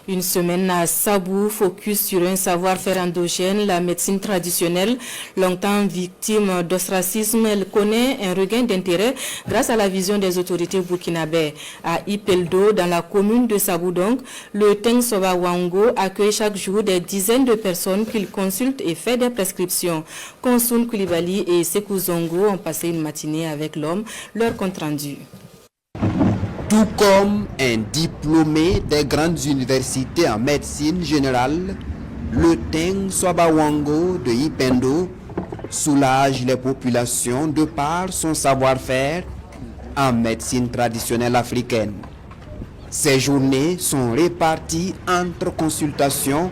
Une semaine à Sabou, focus sur un savoir-faire endogène, la médecine traditionnelle. Longtemps victime d'ostracisme, elle connaît un regain d'intérêt grâce à la vision des autorités burkinabè. À Ipeldo, dans la commune de Sabou donc, le Teng Soba Wango accueille chaque jour des dizaines de personnes qu'il consulte et fait des prescriptions. Konsoun Koulibaly et Sekou Zongo ont passé une matinée avec l'homme, leur compte rendu. Tout comme un diplômé des grandes universités en médecine générale, le Teng Soba Wango de Ipendo soulage les populations de par son savoir-faire en médecine traditionnelle africaine. Ces journées sont réparties entre consultation,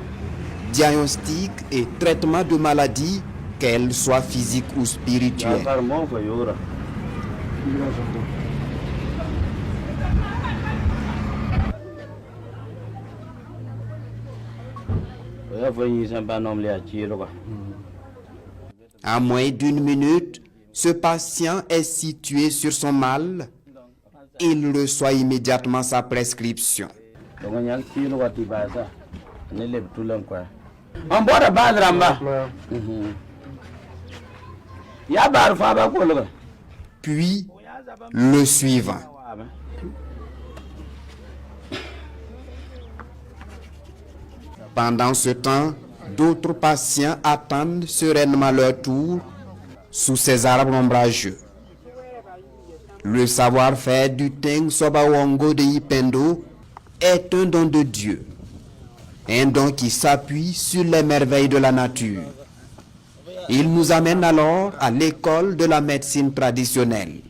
diagnostic et traitement de maladies, qu'elles soient physiques ou spirituelles. À moins d'une minute, ce patient est situé sur son mal. Il reçoit immédiatement sa prescription. Puis, le suivant. Pendant ce temps, d'autres patients attendent sereinement leur tour sous ces arbres ombrageux. Le savoir-faire du Teng Soba Wango de Ipendo est un don de Dieu, un don qui s'appuie sur les merveilles de la nature. Il nous amène alors à l'école de la médecine traditionnelle.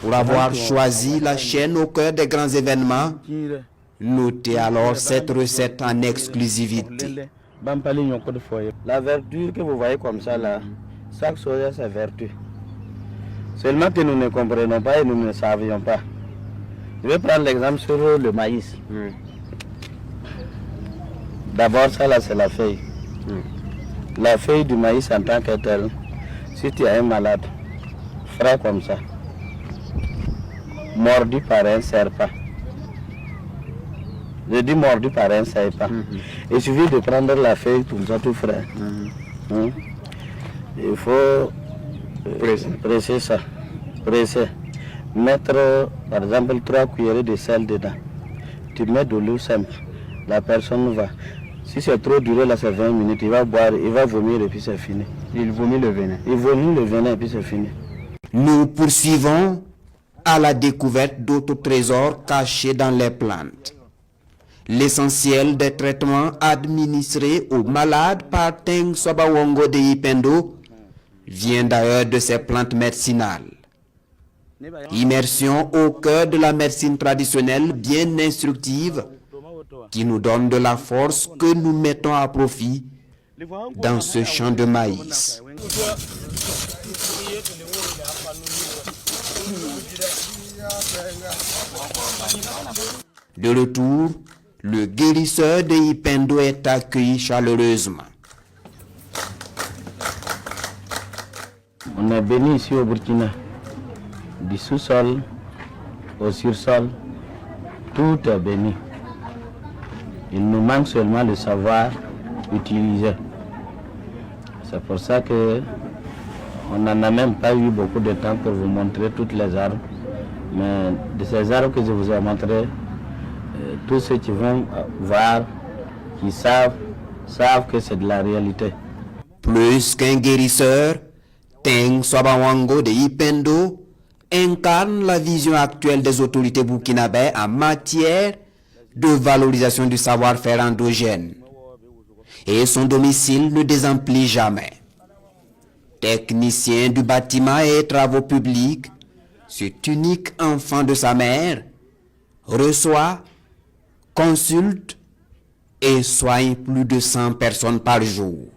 Pour avoir choisi la chaîne au cœur des grands événements, notez alors cette recette en exclusivité. La verdure que vous voyez comme ça là, chaque chose a sa vertu. Seulement que nous ne comprenons pas et nous ne savions pas. Je vais prendre l'exemple sur le maïs. D'abord ça là c'est la feuille. La feuille du maïs en tant que telle, si tu as un malade, frais comme ça, mordu par un serpent. Je dis mordu par un serpent. Il suffit de prendre la feuille comme ça tout frais. Il faut presser ça. Presser. Mettre par exemple 3 cuillerées de sel dedans. Tu mets de l'eau simple. La personne va. Si c'est trop duré là, c'est 20 minutes, il va boire, il va vomir et puis c'est fini. Il vomit le venin. Il vomit le venin et puis c'est fini. Nous poursuivons à la découverte d'autres trésors cachés dans les plantes. L'essentiel des traitements administrés aux malades par Teng Soba Wango de Ipendo vient d'ailleurs de ces plantes médicinales. Immersion au cœur de la médecine traditionnelle bien instructive qui nous donne de la force que nous mettons à profit dans ce champ de maïs. De retour, le guérisseur de Ipendo est accueilli chaleureusement. On est béni ici au Burkina, du sous-sol au sur-sol, tout est béni. Il nous manque seulement le savoir utiliser. C'est pour ça que on n'en a même pas eu beaucoup de temps pour vous montrer toutes les arbres. Mais de ces arbres que je vous ai montrés, tous ceux qui vont voir, qui savent que c'est de la réalité. Plus qu'un guérisseur, Teng Soba Wango de Ipendo incarne la vision actuelle des autorités burkinabè en matière de valorisation du savoir-faire endogène. Et son domicile ne désemplit jamais. Technicien du bâtiment et travaux publics, cet unique enfant de sa mère reçoit, consulte et soigne plus de 100 personnes par jour.